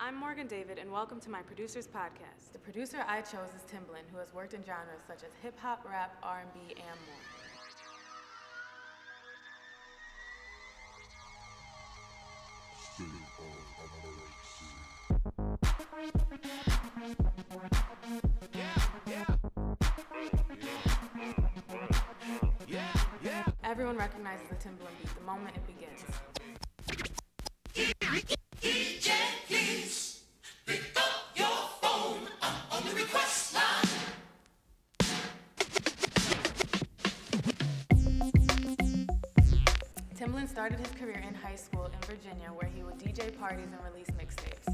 I'm Morgan David, and welcome to my producer's podcast. The producer I chose is Timbaland, who has worked in genres such as hip-hop, rap, R&B, and more. Everyone recognizes the Timbaland beat the moment it begins. DJ, please pick up your phone. I'm on the request line. Timbaland started his career in high school in Virginia, where he would DJ parties and release mixtapes.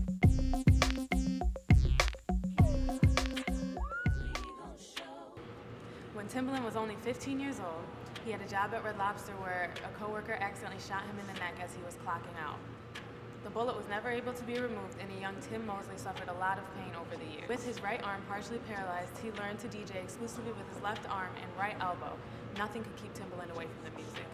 When Timbaland was only 15 years old, he had a job at Red Lobster where a coworker accidentally shot him in the neck as he was clocking out. The bullet was never able to be removed, and a young Tim Mosley suffered a lot of pain over the years. With his right arm partially paralyzed, he learned to DJ exclusively with his left arm and right elbow. Nothing could keep Timbaland away from the music.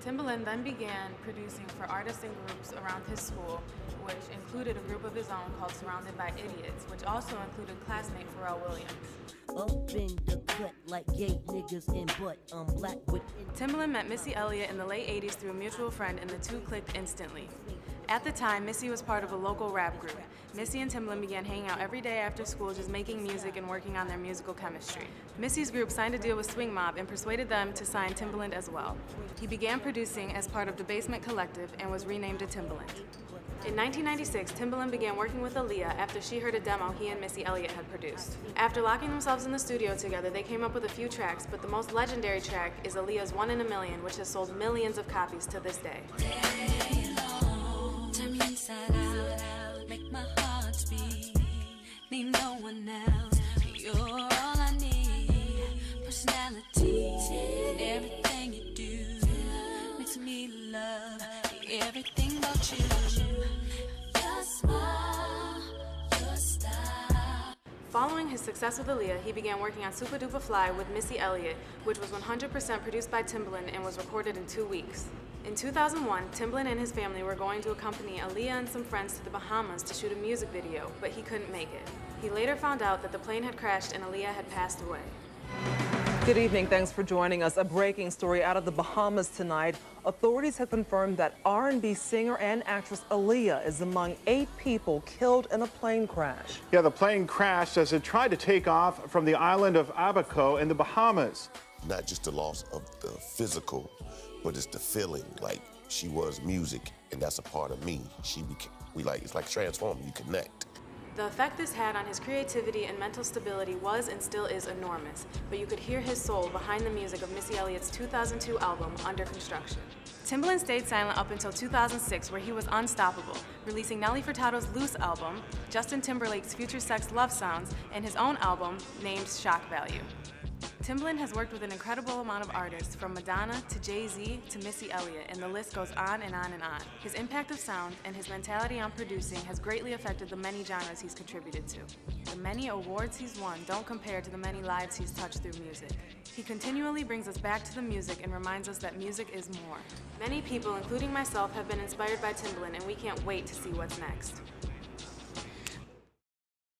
Timbaland then began producing for artists and groups around his school, which included a group of his own called Surrounded by Idiots, which also included classmate Pharrell Williams. Up in the cut like gay niggas in butt, I'm black with. Timbaland met Missy Elliott in the late 80s through a mutual friend, and the two clicked instantly. At the time, Missy was part of a local rap group. Missy and Timbaland began hanging out every day after school, just making music and working on their musical chemistry. Missy's group signed a deal with Swing Mob and persuaded them to sign Timbaland as well. He began producing as part of the Basement Collective and was renamed to Timbaland. In 1996, Timbaland began working with Aaliyah after she heard a demo he and Missy Elliott had produced. After locking themselves in the studio together, they came up with a few tracks, but the most legendary track is Aaliyah's 1 in a Million, which has sold millions of copies to this day. Turn me inside out, make my heart beat. Need no one else, you're all I need. Personality, everything you do makes me love everything about you. Your smile, your style. Following his success with Aaliyah, he began working on Super Duper Fly with Missy Elliott, which was 100% produced by Timbaland and was recorded in 2 weeks. In 2001, Timbaland and his family were going to accompany Aaliyah and some friends to the Bahamas to shoot a music video, but he couldn't make it. He later found out that the plane had crashed and Aaliyah had passed away. Good evening. Thanks for joining us. A breaking story out of the Bahamas tonight. Authorities have confirmed that R&B singer and actress Aaliyah is among 8 people killed in a plane crash. Yeah, the plane crashed as it tried to take off from the island of Abaco in the Bahamas. Not just the loss of the physical, but it's the feeling, like she was music, and that's a part of me. It's like transforming, you connect. The effect this had on his creativity and mental stability was and still is enormous, but you could hear his soul behind the music of Missy Elliott's 2002 album, Under Construction. Timbaland stayed silent up until 2006, where he was unstoppable, releasing Nelly Furtado's Loose album, Justin Timberlake's Future Sex Love Sounds, and his own album named Shock Value. Timbaland has worked with an incredible amount of artists, from Madonna to Jay-Z to Missy Elliott, and the list goes on and on and on. His impact of sound and his mentality on producing has greatly affected the many genres he's contributed to. The many awards he's won don't compare to the many lives he's touched through music. He continually brings us back to the music and reminds us that music is more. Many people, including myself, have been inspired by Timbaland, and we can't wait to see what's next.